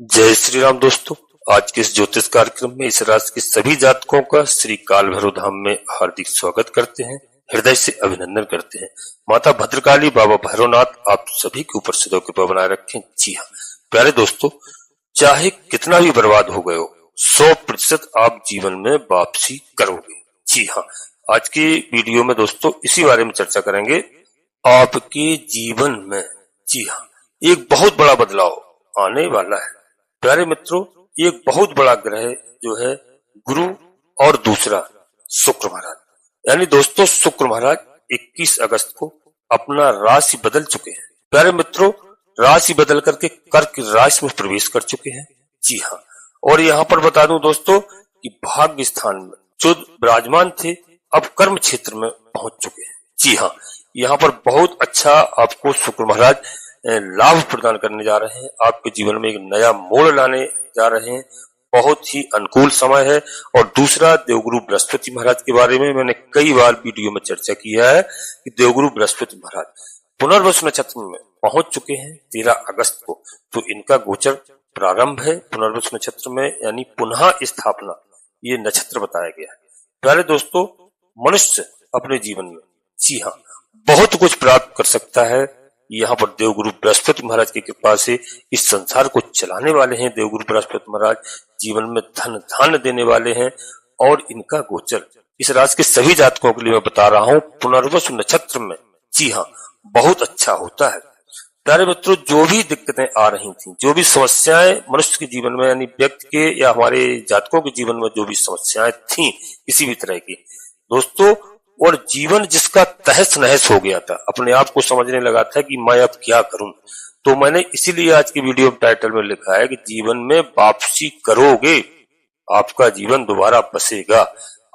जय श्री राम दोस्तों। आज के इस ज्योतिष कार्यक्रम में इस राशि के सभी जातकों का श्री काल भैरव धाम में हार्दिक स्वागत करते हैं, हृदय से अभिनंदन करते हैं। माता भद्रकाली, बाबा भैरवनाथ आप सभी के ऊपर सदैव कृपा बनाए रखें। जी हाँ प्यारे दोस्तों, चाहे कितना भी बर्बाद हो गए हो, 100% आप जीवन में वापसी करोगे। जी हाँ, आज की वीडियो में दोस्तों इसी बारे में चर्चा करेंगे। आपके जीवन में जी हाँ एक बहुत बड़ा बदलाव आने वाला है। प्यारे मित्रों, एक बहुत बड़ा ग्रह जो है गुरु और दूसरा शुक्र महाराज, यानी दोस्तों शुक्र महाराज 21 अगस्त को अपना राशि बदल चुके हैं। प्यारे मित्रों, राशि बदल करके कर्क राशि में प्रवेश कर चुके हैं। जी हाँ, और यहाँ पर बता दूं दोस्तों कि भाग्य स्थान में जो विराजमान थे अब कर्म क्षेत्र में पहुंच चुके हैं। जी हाँ, यहाँ पर बहुत अच्छा आपको शुक्र महाराज लाभ प्रदान करने जा रहे हैं। आपके जीवन में एक नया मोड़ लाने जा रहे हैं। बहुत ही अनुकूल समय है। और दूसरा, देवगुरु बृहस्पति महाराज के बारे में मैंने कई बार वीडियो में चर्चा किया है कि देवगुरु बृहस्पति महाराज पुनर्वसु नक्षत्र में पहुंच चुके हैं 13 अगस्त को। तो इनका गोचर प्रारंभ है पुनर्वसु नक्षत्र में, यानी पुनः स्थापना ये नक्षत्र बताया गया है। प्यारे दोस्तों, मनुष्य अपने जीवन में जी हाँ बहुत कुछ प्राप्त कर सकता है। यहाँ पर देवगुरु बृहस्पति महाराज की कृपा से इस संसार को चलाने वाले हैं। देवगुरु बृहस्पति महाराज जीवन में धन धान्य देने वाले हैं। और इनका गोचर इस राशि के सभी जातकों के लिए मैं बता रहा हूँ पुनर्वसु नक्षत्र में जी हाँ बहुत अच्छा होता है। प्यारे मित्रों, जो भी दिक्कतें आ रही थी, जो भी समस्याएं मनुष्य के जीवन में, यानी व्यक्ति के या हमारे जातकों के जीवन में जो भी समस्याएं थी किसी भी तरह की दोस्तों, और जीवन जिसका तहस नहस हो गया था, अपने आप को समझने लगा था कि मैं अब क्या करूं, तो मैंने इसीलिए आज की वीडियो टाइटल में लिखा है कि जीवन में वापसी करोगे, आपका जीवन दोबारा बसेगा।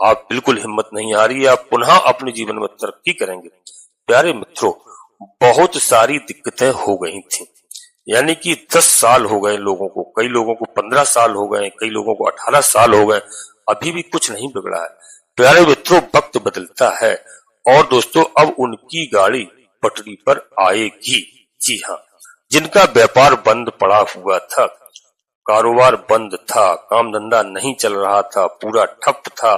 आप बिल्कुल हिम्मत नहीं आ रही है, आप पुनः अपने जीवन में तरक्की करेंगे। प्यारे मित्रों, बहुत सारी दिक्कतें हो गई थी, यानी कि 10 साल हो गए लोगों को, कई लोगों को 15 साल हो गए, कई लोगों को 18 साल हो गए, अभी भी कुछ नहीं बिगड़ा है। प्यारे मित्रों, वक्त बदलता है और दोस्तों अब उनकी गाड़ी पटरी पर आएगी। जी हाँ, जिनका व्यापार बंद पड़ा हुआ था, कारोबार बंद था, काम धंधा नहीं चल रहा था, पूरा ठप था,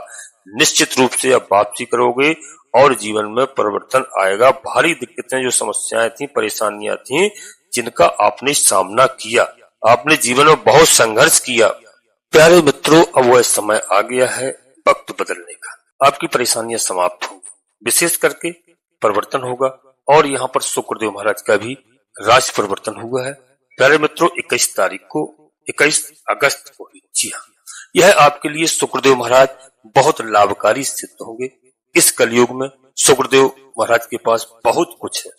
निश्चित रूप से अब वापसी करोगे और जीवन में परिवर्तन आएगा। भारी दिक्कतें, जो समस्याएं थी, परेशानियां थी, जिनका आपने सामना किया, आपने जीवन में बहुत संघर्ष किया, प्यारे मित्रों अब वह समय आ गया है वक्त बदलने का। आपकी परेशानियां समाप्त होंगी, विशेष करके परिवर्तन होगा। और यहाँ पर शुक्रदेव महाराज का भी राशि परिवर्तन हुआ है। प्यारे मित्रों, 21 अगस्त को जी हाँ, यह आपके लिए शुक्रदेव महाराज बहुत लाभकारी सिद्ध होंगे। इस कलयुग में शुक्रदेव महाराज के पास बहुत कुछ है,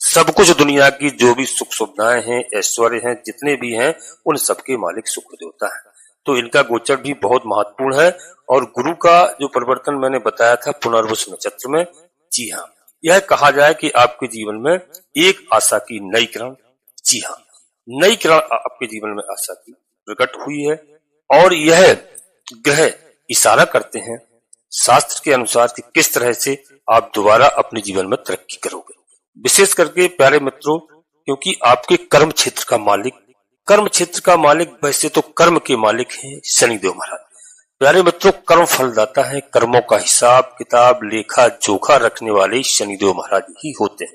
सब कुछ दुनिया की जो भी सुख सुविधाएं हैं, ऐश्वर्य हैं, जितने भी हैं, उन सबके मालिक शुक्र देवता है। तो इनका गोचर भी बहुत महत्वपूर्ण है। और गुरु का जो परिवर्तन मैंने बताया था पुनर्वसु नक्षत्र में, जी हाँ, यह कहा जाए कि आपके जीवन में एक आशा की नई किरण, जी हाँ नई किरण आपके जीवन में आशा की प्रकट हुई है। और यह ग्रह इशारा करते हैं शास्त्र के अनुसार कि किस तरह से आप दोबारा अपने जीवन में तरक्की करोगे। विशेष करके प्यारे मित्रों, क्योंकि आपके कर्म क्षेत्र का मालिक वैसे तो कर्म के मालिक हैं शनिदेव महाराज। प्यारे मित्रों, कर्म फलदाता है, कर्मों का हिसाब किताब लेखा जोखा रखने वाले शनिदेव महाराज ही होते हैं।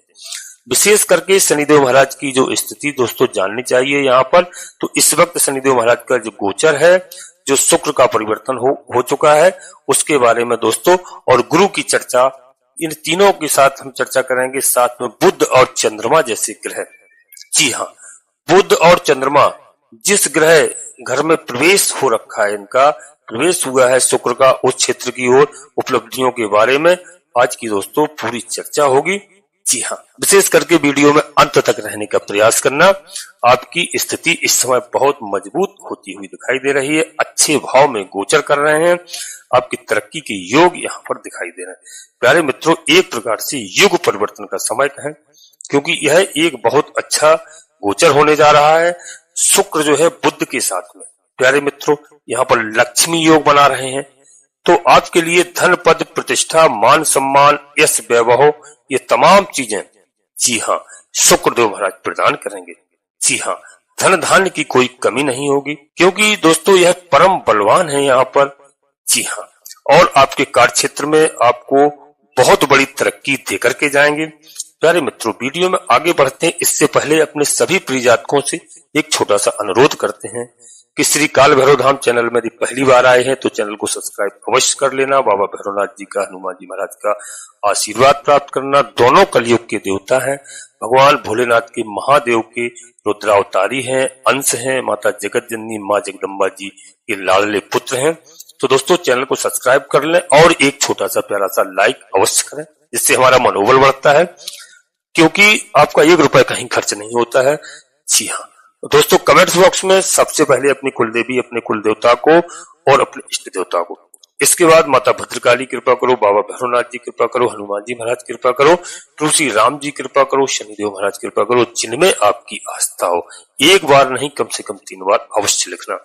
विशेष करके शनिदेव महाराज की जो स्थिति दोस्तों जाननी चाहिए यहाँ पर। तो इस वक्त शनिदेव महाराज का जो गोचर है, जो शुक्र का परिवर्तन हो चुका है, उसके बारे में दोस्तों, और गुरु की चर्चा, इन तीनों के साथ हम चर्चा करेंगे। साथ में बुध और चंद्रमा जैसे ग्रह, जी हाँ बुध और चंद्रमा जिस ग्रह घर में प्रवेश हो रखा है, इनका प्रवेश हुआ है शुक्र का उस क्षेत्र की ओर, उपलब्धियों के बारे में आज की दोस्तों पूरी चर्चा होगी। जी हाँ, विशेष करके वीडियो में अंत तक रहने का प्रयास करना। आपकी स्थिति इस समय बहुत मजबूत होती हुई दिखाई दे रही है, अच्छे भाव में गोचर कर रहे हैं, आपकी तरक्की के योग यहाँ पर दिखाई दे रहे हैं। प्यारे मित्रों, एक प्रकार से युग परिवर्तन का समय है, क्योंकि यह एक बहुत अच्छा गोचर होने जा रहा है। शुक्र जो है बुध के साथ में, प्यारे मित्रों, यहाँ पर लक्ष्मी योग बना रहे हैं। तो आपके लिए धन पद प्रतिष्ठा मान सम्मान यश वैभव ये तमाम चीजें जी हाँ शुक्रदेव महाराज प्रदान करेंगे। जी हाँ, धन धान्य की कोई कमी नहीं होगी, क्योंकि दोस्तों यह परम बलवान है यहाँ पर। जी हाँ, और आपके कार्य क्षेत्र में आपको बहुत बड़ी तरक्की देकर के जाएंगे। प्यारे मित्रों, वीडियो में आगे बढ़ते हैं इससे पहले अपने सभी प्रिय जातकों से एक छोटा सा अनुरोध करते हैं कि श्री काल भैरव धाम चैनल में यदि पहली बार आए हैं तो चैनल को सब्सक्राइब अवश्य कर लेना। बाबा भैरवनाथ जी का, हनुमान जी महाराज का आशीर्वाद प्राप्त करना। दोनों कलयुग के देवता हैं, भगवान भोलेनाथ के महादेव के रुद्रावतारी हैं, अंश हैं, माता जगत जननी माँ जगदम्बा जी के लाडले पुत्र हैं। तो दोस्तों चैनल को सब्सक्राइब कर लें और एक छोटा सा प्यारा सा लाइक अवश्य करें, जिससे हमारा मनोबल बढ़ता है, क्योंकि आपका 1 रुपए कहीं खर्च नहीं होता है। जी हाँ दोस्तों, कमेंट्स बॉक्स में सबसे पहले अपनी कुलदेवी, अपने कुल देवता को और अपने इष्ट देवता को, इसके बाद माता भद्रकाली कृपा करो, बाबा भैरवनाथ जी कृपा करो, हनुमान जी महाराज कृपा करो, तुलसी राम जी कृपा करो, शनिदेव महाराज कृपा करो, जिनमें आपकी आस्था हो। एक बार नहीं, कम से कम 3 बार अवश्य लिखना।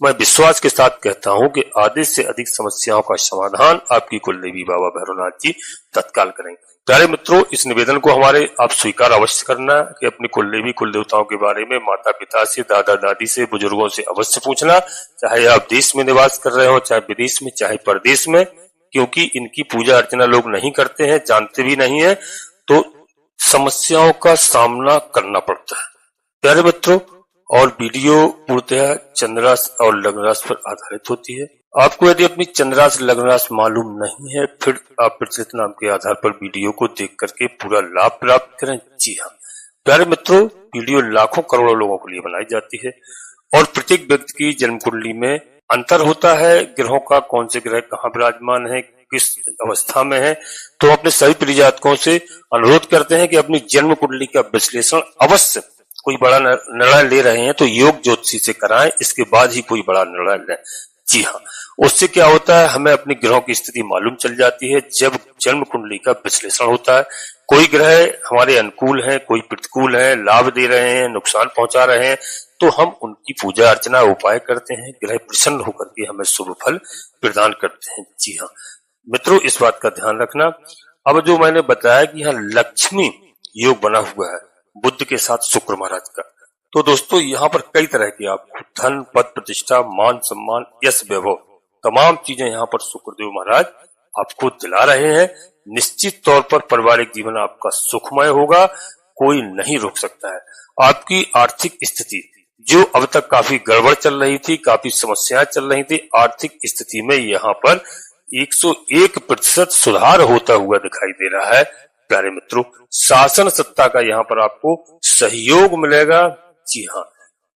मैं विश्वास के साथ कहता हूं कि आधे से अधिक समस्याओं का समाधान आपकी कुलदेवी बाबा भैरवनाथ जी तत्काल करेंगे। प्यारे मित्रों, इस निवेदन को हमारे आप स्वीकार अवश्य करना कि अपनी कुलदेवी कुल देवताओं के बारे में माता पिता से, दादा दादी से, बुजुर्गों से अवश्य पूछना, चाहे आप देश में निवास कर रहे हो, चाहे विदेश में, चाहे परदेश में, क्योंकि इनकी पूजा अर्चना लोग नहीं करते हैं, जानते भी नहीं है, तो समस्याओं का सामना करना पड़ता है। प्यारे मित्रों, और वीडियो पूर्णतः चंद्रास और लग्न राशि पर आधारित होती है। आपको यदि अपनी चंद्रास लग्न राशि मालूम नहीं है, फिर आप प्रचलित नाम के आधार पर वीडियो को देख करके पूरा लाभ प्राप्त करें। जी हाँ प्यारे मित्रों, वीडियो लाखों करोड़ों लोगों के लिए बनाई जाती है और प्रत्येक व्यक्ति की जन्म कुंडली में अंतर होता है, ग्रहों का कौन से ग्रह कहाँ विराजमान है, किस अवस्था में है। तो अपने सभी प्रियजातकों से अनुरोध करते हैं कि अपनी जन्म कुंडली का विश्लेषण अवश्य, कोई बड़ा निर्णय ले रहे हैं तो योग ज्योतिषी से कराएं, इसके बाद ही कोई बड़ा निर्णय लें। जी हाँ, उससे क्या होता है, हमें अपनी ग्रहों की स्थिति मालूम चल जाती है जब जन्म कुंडली का विश्लेषण होता है। कोई ग्रह हमारे अनुकूल हैं, कोई प्रतिकूल हैं, लाभ दे रहे हैं, नुकसान पहुंचा रहे हैं, तो हम उनकी पूजा अर्चना उपाय करते हैं, ग्रह प्रसन्न होकर के हमें शुभ फल प्रदान करते हैं। जी हाँ मित्रों, इस बात का ध्यान रखना। अब जो मैंने बताया कि यहाँ लक्ष्मी योग बना हुआ है बुध के साथ शुक्र महाराज का, तो दोस्तों यहाँ पर कई तरह की आपको धन, पद, प्रतिष्ठा, मान, सम्मान, यश, वैभव, तमाम चीजें यहाँ पर शुक्रदेव महाराज आपको दिला रहे हैं। निश्चित तौर पर पारिवारिक जीवन आपका सुखमय होगा, कोई नहीं रोक सकता है। आपकी आर्थिक स्थिति जो अब तक काफी गड़बड़ चल रही थी, काफी समस्याएं चल रही थी, आर्थिक स्थिति में यहाँ पर 101% सुधार होता हुआ दिखाई दे रहा है। प्यारे मित्रों, शासन सत्ता का यहाँ पर आपको सहयोग मिलेगा। जी हाँ,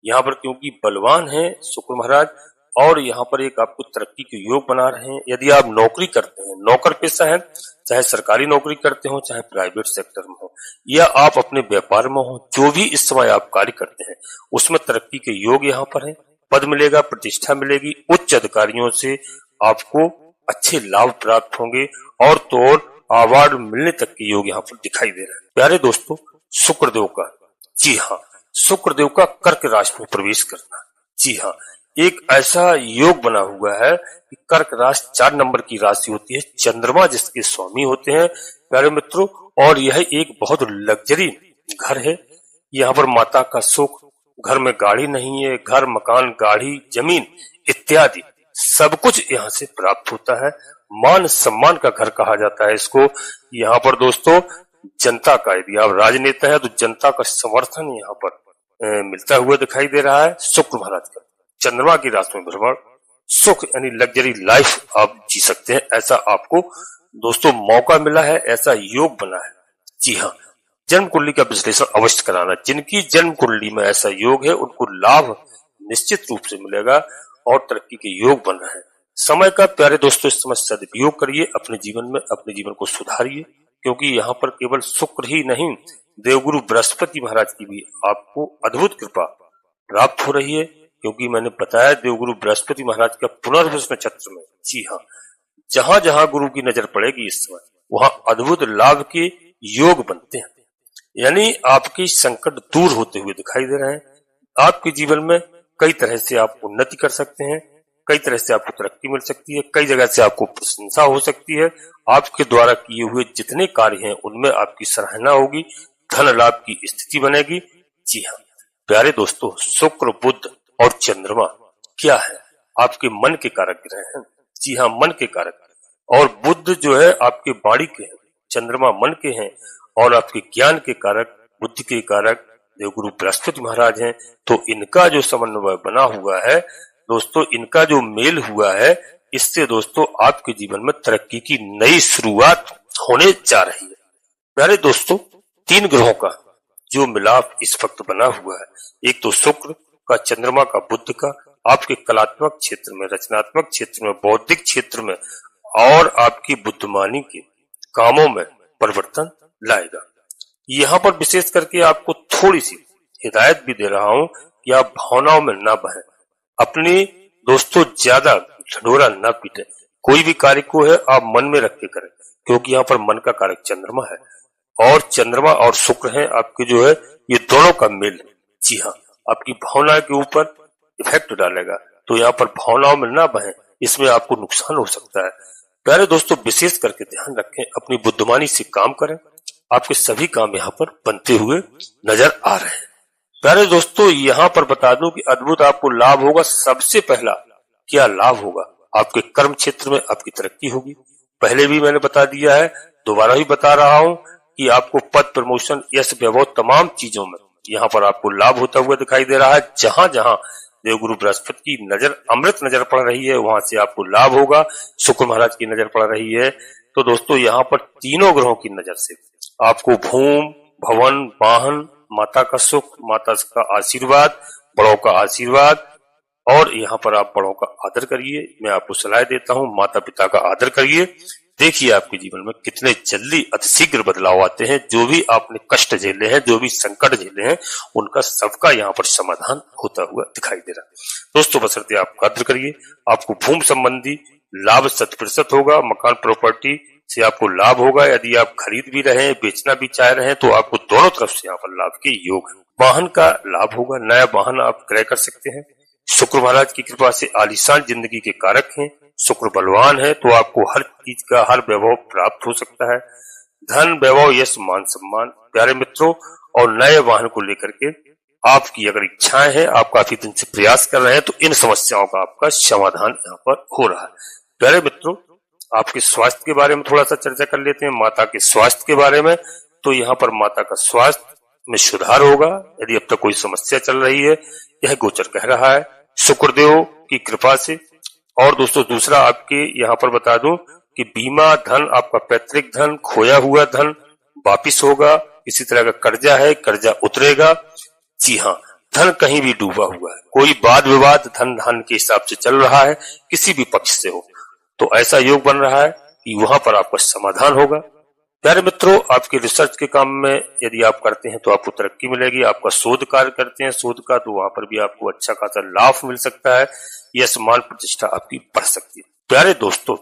यहाँ पर क्योंकि बलवान है शुक्र महाराज और यहाँ पर एक आपको तरक्की के योग बना रहे हैं। यदि आप नौकरी करते हैं, नौकर पेशा है, चाहे सरकारी नौकरी करते हो, चाहे प्राइवेट सेक्टर में हो, या आप अपने व्यापार में हो, जो भी इस समय आप कार्य करते हैं उसमें तरक्की के योग यहाँ पर है। पद मिलेगा, प्रतिष्ठा मिलेगी, उच्च अधिकारियों से आपको अच्छे लाभ प्राप्त होंगे और तो और अवार्ड मिलने तक के योग यहाँ पर दिखाई दे रहे हैं। प्यारे दोस्तों, शुक्रदेव का, जी हाँ, शुक्रदेव का कर्क राशि में प्रवेश करना, जी हाँ, एक ऐसा योग बना हुआ है कि कर्क राशि 4 नंबर की राशि होती है, चंद्रमा जिसके स्वामी होते हैं। प्यारे मित्रों, और यह एक बहुत लग्जरी घर है। यहाँ पर माता का सुख, घर में गाड़ी नहीं है, घर, मकान, गाड़ी, जमीन इत्यादि सब कुछ यहाँ से प्राप्त होता है। मान सम्मान का घर कहा जाता है इसको। यहाँ पर दोस्तों जनता का, यदि आप राजनेता है तो जनता का समर्थन यहाँ पर मिलता हुआ दिखाई दे रहा है। शुक्र महाराज का चंद्रमा की राशि में भ्रमण, सुख यानी लग्जरी लाइफ आप जी सकते हैं, ऐसा आपको दोस्तों मौका मिला है, ऐसा योग बना है। जी हाँ, जन्म कुंडली का विश्लेषण अवश्य कराना। जिनकी जन्म कुंडली में ऐसा योग है उनको लाभ निश्चित रूप से मिलेगा और तरक्की के योग बन रहे हैं। समय का प्यारे दोस्तों इस समय सदुपयोग करिए, अपने जीवन में अपने जीवन को सुधारिए, क्योंकि यहाँ पर केवल शुक्र ही नहीं, देवगुरु बृहस्पति महाराज की भी आपको अद्भुत कृपा प्राप्त हो रही है। क्योंकि मैंने बताया देवगुरु बृहस्पति महाराज का पुनर्वसु नक्षत्र में, जी हाँ, जहां जहां गुरु की नजर पड़ेगी इस समय वहां अद्भुत लाभ के योग बनते हैं, यानी आपकी संकट दूर होते हुए दिखाई दे रहे हैं। आपके जीवन में कई तरह से आप उन्नति कर सकते हैं, कई तरह से आपको तरक्की मिल सकती है, कई जगह से आपको प्रशंसा हो सकती है। आपके द्वारा किए हुए जितने कार्य हैं उनमें आपकी सराहना होगी, धन लाभ की स्थिति बनेगी। जी हाँ, प्यारे दोस्तों, शुक्र, बुध और चंद्रमा क्या है? आपके मन के कारक ग्रह हैं। जी हाँ, मन के कारक। और बुध जो है आपके वाणी के हैं, चंद्रमा मन के हैं और आपके ज्ञान के कारक, बुद्धि के कारक देवगुरु बृहस्पति महाराज हैं। तो इनका जो समन्वय बना हुआ है दोस्तों, इनका जो मेल हुआ है, इससे दोस्तों आपके जीवन में तरक्की की नई शुरुआत होने जा रही है। प्यारे दोस्तों, 3 ग्रहों का जो मिलाप इस वक्त बना हुआ है, एक तो शुक्र का, चंद्रमा का, बुध का, आपके कलात्मक क्षेत्र में, रचनात्मक क्षेत्र में, बौद्धिक क्षेत्र में और आपकी बुद्धिमानी के कामों में परिवर्तन लाएगा। यहाँ पर विशेष करके आपको थोड़ी सी हिदायत भी दे रहा हूं कि आप भावनाओं में ना बहें, अपनी दोस्तों ज्यादा ढिंढोरा ना पीटे। कोई भी कार्य को है आप मन में रख के करें, क्योंकि यहाँ पर मन का कारक चंद्रमा है और चंद्रमा और शुक्र है आपके जो है, ये दोनों का मेल है। जी हाँ, आपकी भावना के ऊपर इफेक्ट डालेगा, तो यहाँ पर भावनाओं में ना बहें, इसमें आपको नुकसान हो सकता है। प्यारे दोस्तों, विशेष करके ध्यान रखें, अपनी बुद्धिमानी से काम करें, आपके सभी काम यहाँ पर बनते हुए नजर आ रहे हैं। प्यारे दोस्तों, यहाँ पर बता दूं कि अद्भुत आपको लाभ होगा। सबसे पहला क्या लाभ होगा? आपके कर्म क्षेत्र में आपकी तरक्की होगी। पहले भी मैंने बता दिया है, दोबारा भी बता रहा हूं कि आपको पद, प्रमोशन, यश, वैभव तमाम चीजों में यहाँ पर आपको लाभ होता हुआ दिखाई दे रहा है। जहां जहां देवगुरु बृहस्पति की नजर, अमृत नजर पड़ रही है, वहां से आपको लाभ होगा। शुक्र महाराज की नजर पड़ रही है, तो दोस्तों यहाँ पर तीनों ग्रहों की नजर से आपको भूम, भवन, वाहन, माता का सुख, माता का आशीर्वाद, बड़ों का आशीर्वाद, और यहाँ पर आप बड़ों का आदर करिए। मैं आपको सलाह देता हूँ, माता पिता का आदर करिए। देखिए आपके जीवन में कितने जल्दी अतिशीघ्र बदलाव आते हैं। जो भी आपने कष्ट झेले हैं, जो भी संकट झेले हैं, उनका सबका यहाँ पर समाधान होता हुआ दिखाई दे रहा है। दोस्तों, बशर्ते आप कद्र करिए, आपको भूमि संबंधी लाभ 100% होगा। मकान, प्रॉपर्टी से आपको लाभ होगा। यदि आप खरीद भी रहे हैं, बेचना भी चाह रहे हैं, तो आपको दोनों तरफ से यहाँ पर लाभ के योग है। वाहन का लाभ होगा, नया वाहन आप क्रय कर सकते हैं। शुक्र महाराज की कृपा से आलीशान जिंदगी के कारक हैं। शुक्र बलवान है, तो आपको हर चीज का, हर वैभव प्राप्त हो सकता है। धन, वैभव, यश, मान सम्मान। प्यारे मित्रों, और नए वाहन को लेकर के आपकी अगर इच्छाएं हैं, आप काफी दिन से प्रयास कर रहे हैं, तो इन समस्याओं का आपका समाधान यहाँ पर हो रहा है। प्यारे मित्रों, आपके स्वास्थ्य के बारे में थोड़ा सा चर्चा कर लेते हैं। माता के स्वास्थ्य के बारे में, तो यहाँ पर माता का स्वास्थ्य में सुधार होगा। यदि अब तक कोई समस्या चल रही है, यह गोचर कह रहा है शुक्रदेव की कृपा से। और दोस्तों, दूसरा आपके यहाँ पर बता दूं कि बीमा, धन, आपका पैतृक धन, खोया हुआ धन वापिस होगा। किसी तरह का कर्जा है, कर्जा उतरेगा। जी हाँ, धन कहीं भी डूबा हुआ है, कोई वाद विवाद धन के हिसाब से चल रहा है, किसी भी पक्ष से हो, तो ऐसा योग बन रहा है कि वहां पर आपका समाधान होगा। प्यारे मित्रों, आपके रिसर्च के काम में यदि आप करते हैं तो आपको तरक्की मिलेगी। आपका शोध कार्य करते हैं, शोध का, तो वहां पर भी आपको अच्छा खासा लाभ मिल सकता है। यह सम्मान, प्रतिष्ठा आपकी बढ़ सकती है। प्यारे दोस्तों,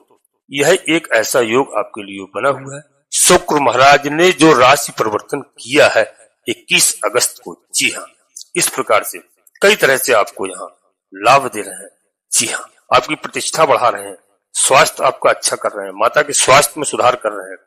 यह एक ऐसा योग आपके लिए बना हुआ है। शुक्र महाराज ने जो राशि परिवर्तन किया है 21 अगस्त को, जी हाँ, इस प्रकार से कई तरह से आपको यहाँ लाभ दे रहे हैं। जी हाँ, आपकी प्रतिष्ठा बढ़ा रहे हैं, स्वास्थ्य आपका अच्छा कर रहे हैं, माता के स्वास्थ्य में सुधार कर रहे हैं,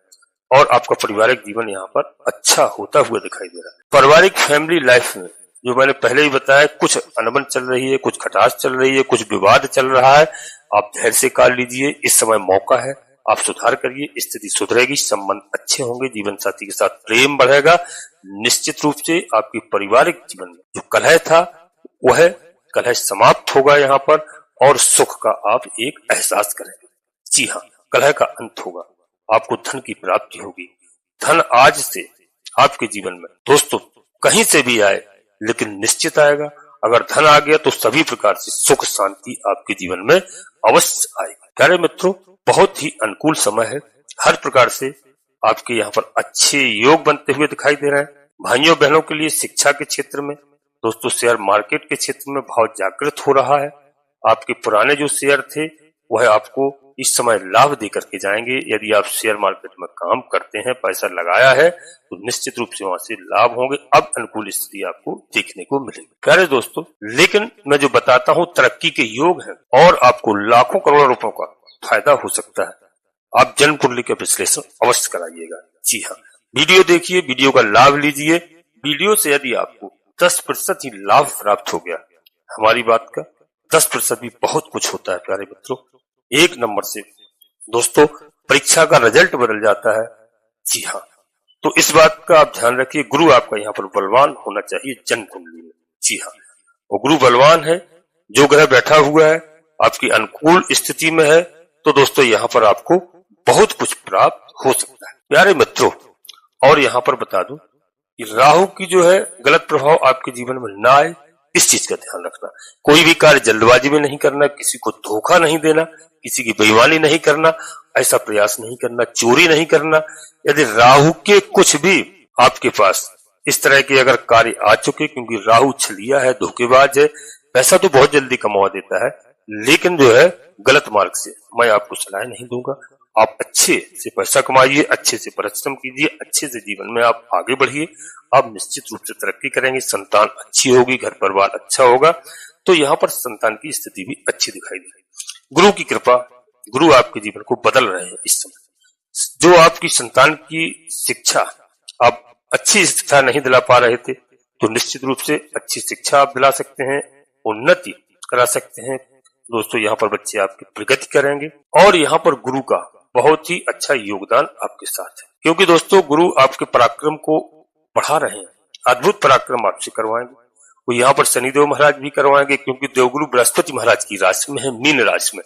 और आपका पारिवारिक जीवन यहाँ पर अच्छा होता हुआ दिखाई दे रहा है। पारिवारिक फैमिली लाइफ में, जो मैंने पहले ही बताया, कुछ अनबन चल रही है, कुछ खटास चल रही है, कुछ विवाद चल रहा है, आप धैर्य से काट लीजिए। इस समय मौका है, आप सुधार करिए, स्थिति सुधरेगी, संबंध अच्छे होंगे, जीवन साथी के साथ प्रेम बढ़ेगा। निश्चित रूप से आपकी पारिवारिक जीवन में जो कलह था, वह कलह समाप्त होगा यहाँ पर, और सुख का आप एक एहसास करेंगे। जी हाँ, कलह का अंत होगा, आपको धन की प्राप्ति होगी। धन आज से आपके जीवन में दोस्तों कहीं से भी आए, लेकिन निश्चित आएगा। अगर धन आ गया तो सभी प्रकार से सुख शांति आपके जीवन में अवश्य आएगी। प्यारे मित्रों, बहुत ही अनुकूल समय है, हर प्रकार से आपके यहाँ पर अच्छे योग बनते हुए दिखाई दे रहे हैं। भाइयों बहनों के लिए शिक्षा के क्षेत्र में दोस्तों, शेयर मार्केट के क्षेत्र में भाव जागृत हो रहा है। आपके पुराने जो शेयर थे, वह आपको इस समय लाभ दे करके जाएंगे। यदि आप शेयर मार्केट में काम करते हैं, पैसा लगाया है, तो निश्चित रूप से वहां से लाभ होंगे। अब अनुकूल स्थिति आपको देखने को मिलेगी। प्यारे दोस्तों, लेकिन मैं जो बताता हूँ तरक्की के योग हैं, और आपको लाखों करोड़ों रुपयों का फायदा हो सकता है। आप जन्म कुंडली का विश्लेषण अवश्य कराइएगा। जी हाँ, वीडियो देखिए, वीडियो का लाभ लीजिए। वीडियो से यदि आपको 10% ही लाभ प्राप्त हो गया। हमारी बात का 10% भी बहुत कुछ होता है प्यारे मित्रों। 1 नंबर से दोस्तों परीक्षा का रिजल्ट बदल जाता है। जी हाँ, तो इस बात का आप ध्यान रखिए, गुरु आपका यहाँ पर बलवान होना चाहिए जन्म कुंडली में। जी हाँ, वो गुरु बलवान है, जो ग्रह बैठा हुआ है आपकी अनुकूल स्थिति में है, तो दोस्तों यहाँ पर आपको बहुत कुछ प्राप्त हो सकता है प्यारे मित्रों। और यहाँ पर बता दूं कि राहु की जो है गलत प्रभाव आपके जीवन में ना आए, इस चीज का ध्यान रखना। कोई भी कार्य जल्दबाजी में नहीं करना, किसी को धोखा नहीं देना, किसी की बेईमानी नहीं करना, ऐसा प्रयास नहीं करना, चोरी नहीं करना। यदि राहु के कुछ भी आपके पास इस तरह के अगर कार्य आ चुके, क्योंकि राहु छलिया है, धोखेबाज है, पैसा तो बहुत जल्दी कमा देता है, लेकिन जो है गलत मार्ग से, मैं आपको सलाह नहीं दूंगा। आप अच्छे से पैसा कमाइए, अच्छे से परिश्रम कीजिए, अच्छे से जीवन में आप आगे बढ़िए, आप निश्चित रूप से तरक्की करेंगे, संतान अच्छी होगी, घर परिवार अच्छा होगा। तो यहाँ पर संतान की स्थिति भी अच्छी दिखाई दे रही है। गुरु की कृपा, गुरु आपके जीवन को बदल रहे हैं इस समय। जो आपकी संतान की शिक्षा, आप अच्छी शिक्षा नहीं दिला पा रहे थे, तो निश्चित रूप से अच्छी शिक्षा आप दिला सकते हैं, उन्नति करा सकते हैं। दोस्तों यहाँ पर बच्चे आपकी प्रगति करेंगे और यहाँ पर गुरु का बहुत ही अच्छा योगदान आपके साथ है, क्योंकि दोस्तों गुरु आपके पराक्रम को बढ़ा रहे हैं, अद्भुत पराक्रम आपसे करवाएंगे। वो यहाँ पर शनिदेव महाराज भी करवाएंगे, क्योंकि देवगुरु बृहस्पति महाराज की राशि में है, मीन राशि में,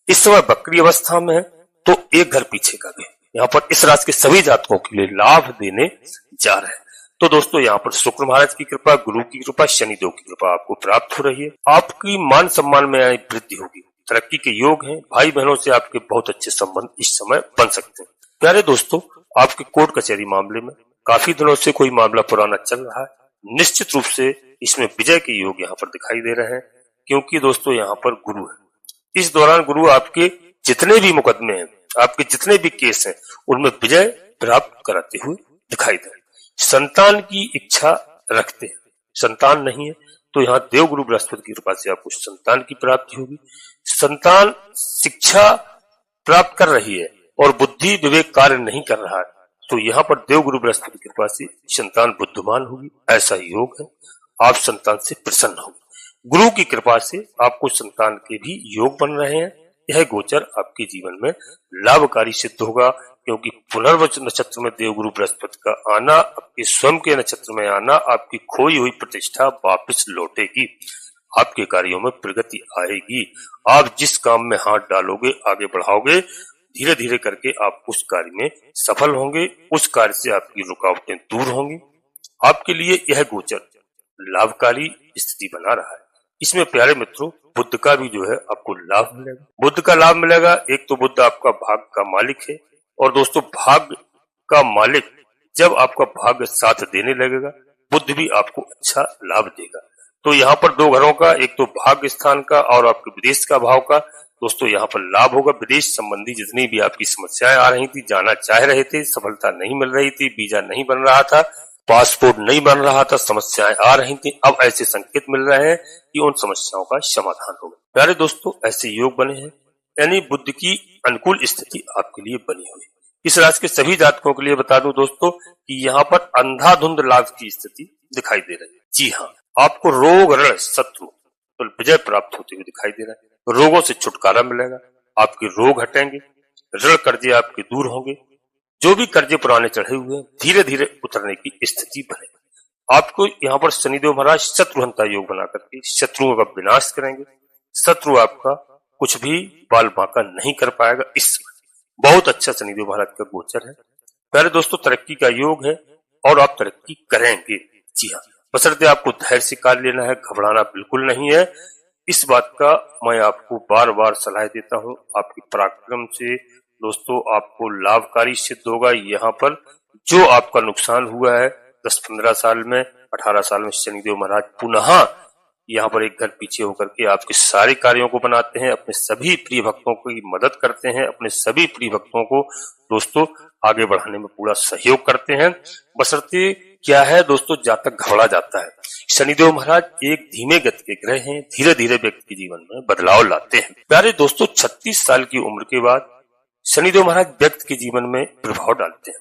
इस समय वक्री अवस्था में है, तो एक घर पीछे का भी यहाँ पर इस राशि के सभी जातकों के लिए लाभ देने जा रहे हैं। तो दोस्तों यहाँ पर शुक्र महाराज की कृपा, गुरु की कृपा, शनिदेव की कृपा आपको प्राप्त हो रही है। आपकी मान सम्मान में वृद्धि होगी, तरक्की के योग हैं, भाई बहनों से आपके बहुत अच्छे संबंध इस समय बन सकते हैं। प्यारे दोस्तों, आपके कोर्ट कचहरी मामले में काफी दिनों से कोई मामला पुराना चल रहा है, निश्चित रूप से इसमें विजय के योग यहाँ पर दिखाई दे रहे हैं, क्योंकि दोस्तों यहाँ पर गुरु है। इस दौरान गुरु आपके जितने भी मुकदमे हैं, आपके जितने भी केस हैं, उनमें विजय प्राप्त कराते हुए दिखाई दे रहे हैं। संतान की इच्छा रखते हैं, संतान नहीं है, तो यहाँ देवगुरु बृहस्पति की कृपा से आपको संतान की प्राप्ति होगी। संतान शिक्षा प्राप्त कर रही है और बुद्धि विवेक कार्य नहीं कर रहा है, तो यहाँ पर देवगुरु बृहस्पति की कृपा से संतान बुद्धिमान होगी, ऐसा योग है। आप संतान से प्रसन्न होंगे। गुरु की कृपा से आपको संतान के भी योग बन रहे हैं। यह गोचर आपके जीवन में लाभकारी सिद्ध होगा, क्योंकि पुनर्वसु नक्षत्र में देवगुरु बृहस्पति का आना, आपके स्वयं के नक्षत्र में आना, आपकी खोई हुई प्रतिष्ठा वापस लौटेगी, आपके कार्यों में प्रगति आएगी। आप जिस काम में हाथ डालोगे, आगे बढ़ाओगे, धीरे धीरे करके आप उस कार्य में सफल होंगे, उस कार्य से आपकी रुकावटें दूर होंगी। आपके लिए यह गोचर लाभकारी स्थिति बना रहा है। इसमें प्यारे मित्रों, बुध का भी जो है आपको लाभ मिलेगा। बुध का लाभ मिलेगा, एक तो बुध आपका भाग्य का मालिक है, और दोस्तों भाग्य का मालिक जब आपका भाग्य साथ देने लगेगा, बुध भी आपको अच्छा लाभ देगा। तो यहाँ पर 2 घरों का, एक तो भाग्य स्थान का और आपके विदेश का भाव का दोस्तों यहाँ पर लाभ होगा। विदेश संबंधी जितनी भी आपकी समस्याएं आ रही थी, जाना चाह रहे थे, सफलता नहीं मिल रही थी, वीजा नहीं बन रहा था, पासपोर्ट नहीं बन रहा था, समस्याएं आ रही थी, अब ऐसे संकेत मिल रहे हैं कि उन समस्याओं का समाधान होगा। प्यारे दोस्तों, ऐसे योग बने हैं, यानी बुध की अनुकूल स्थिति आपके लिए बनी हुई। इस राशि के सभी जातकों के लिए बता दूं दोस्तों कि यहाँ पर अंधाधुंध लाभ की स्थिति दिखाई दे रही है। जी हाँ, आपको रोग ऋण शत्रु तो विजय प्राप्त होते हुए दिखाई दे रहा है। रोगों से छुटकारा मिलेगा, आपके रोग हटेंगे, ऋण कर्जे आपके दूर होंगे, जो भी कर्जे पुराने चढ़े हुए हैं धीरे धीरे उतरने की स्थिति बनेगी। आपको यहाँ पर शनिदेव महाराज शत्रुहंता योग बना करके शत्रुओं का विनाश करेंगे। शत्रु आपका कुछ भी बाल बांका नहीं कर पाएगा। इस समय बहुत अच्छा शनिदेव महाराज का गोचर है। प्यारे दोस्तों, तरक्की का योग है और आप तरक्की करेंगे। जी हाँ, बशर्ते आपको धैर्य से कार्य लेना है, घबराना बिल्कुल नहीं है। इस बात का मैं आपको बार बार सलाह देता हूँ। आपके पराक्रम से दोस्तों आपको लाभकारी सिद्ध होगा। यहाँ पर जो आपका नुकसान हुआ है 10-15 साल में, 18 साल में, शनिदेव महाराज पुनः यहाँ पर एक घर पीछे होकर के आपके सारे कार्यों को बनाते हैं, अपने सभी प्रिय भक्तों की मदद करते हैं, अपने सभी प्रिय भक्तों को दोस्तों आगे बढ़ाने में पूरा सहयोग करते हैं। बशर्ते क्या है दोस्तों, जातक घबरा जाता है। शनिदेव महाराज एक धीमे गति के ग्रह हैं, धीरे धीरे व्यक्ति के जीवन में बदलाव लाते हैं। प्यारे दोस्तों, 36 साल की उम्र के बाद शनिदेव महाराज व्यक्ति के जीवन में प्रभाव डालते हैं,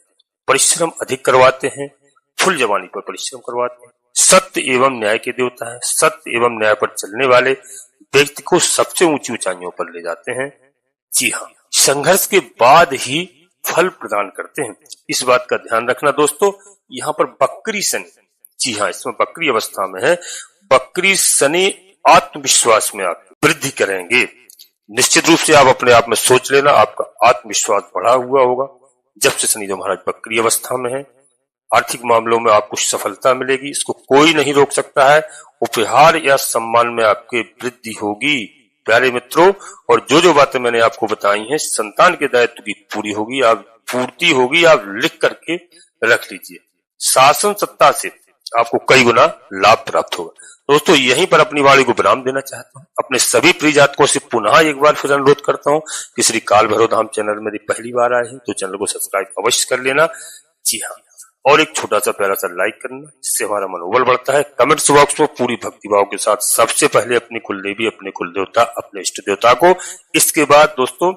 परिश्रम अधिक करवाते हैं, फुल जवानी पर परिश्रम करवाते हैं, सत्य एवं न्याय के देवता हैं। सत्य एवं न्याय पर चलने वाले व्यक्ति को सबसे ऊंची ऊंचाइयों पर ले जाते हैं। जी हाँ, संघर्ष के बाद ही फल प्रदान करते हैं। इस बात का ध्यान रखना दोस्तों। यहाँ पर बकरी शनि, जी हाँ, इसमें बकरी अवस्था में है। बकरी शनि आत्मविश्वास में आपकी वृद्धि करेंगे। निश्चित रूप से आप अपने आप में सोच लेना, आपका आत्मविश्वास बढ़ा हुआ होगा जब से शनिदेव महाराज बकरी अवस्था में है। आर्थिक मामलों में आपको सफलता मिलेगी, इसको कोई नहीं रोक सकता है। उपहार या सम्मान में आपके वृद्धि होगी प्यारे मित्रों। और जो जो बातें मैंने आपको बताई हैं, संतान के दायित्व की पूरी होगी, पूर्ति होगी, आप लिख करके रख लीजिए। शासन सत्ता से आपको कई गुना लाभ प्राप्त होगा। दोस्तों यहीं पर अपनी वाणी को विराम देना चाहता हूँ। अपने सभी प्रिय जातकों से पुनः एक बार फिर अनुरोध करता हूँ कि श्री काल भैरव धाम चैनल में पहली बार आए हैं तो चैनल को सब्सक्राइब अवश्य कर लेना। जी हाँ, और एक छोटा सा प्यारा सा लाइक करना, इससे हमारा मनोबल बढ़ता है। कमेंट्स बॉक्स में पूरी भक्तिभाव के साथ सबसे पहले अपनी कुलदेवी, अपने कुल देवता, अपने इष्ट देवता को, इसके बाद दोस्तों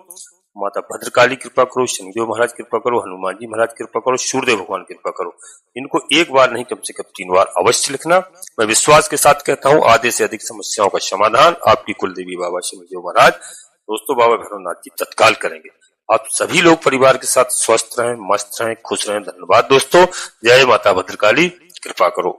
माता भद्रकाली कृपा करो, शनिदेव महाराज कृपा करो, हनुमान जी महाराज कृपा करो, सूर्यदेव भगवान कृपा करो। इनको एक बार नहीं कम से कम 3 बार अवश्य लिखना। मैं विश्वास के साथ कहता हूँ आधे से अधिक समस्याओं का समाधान आपकी कुलदेवी बाबा शनिदेव महाराज दोस्तों बाबा भैरवनाथ जी तत्काल करेंगे। आप सभी लोग परिवार के साथ स्वस्थ रहें, मस्त रहें, खुश रहें। धन्यवाद दोस्तों। जय माता भद्रकाली, कृपा करो।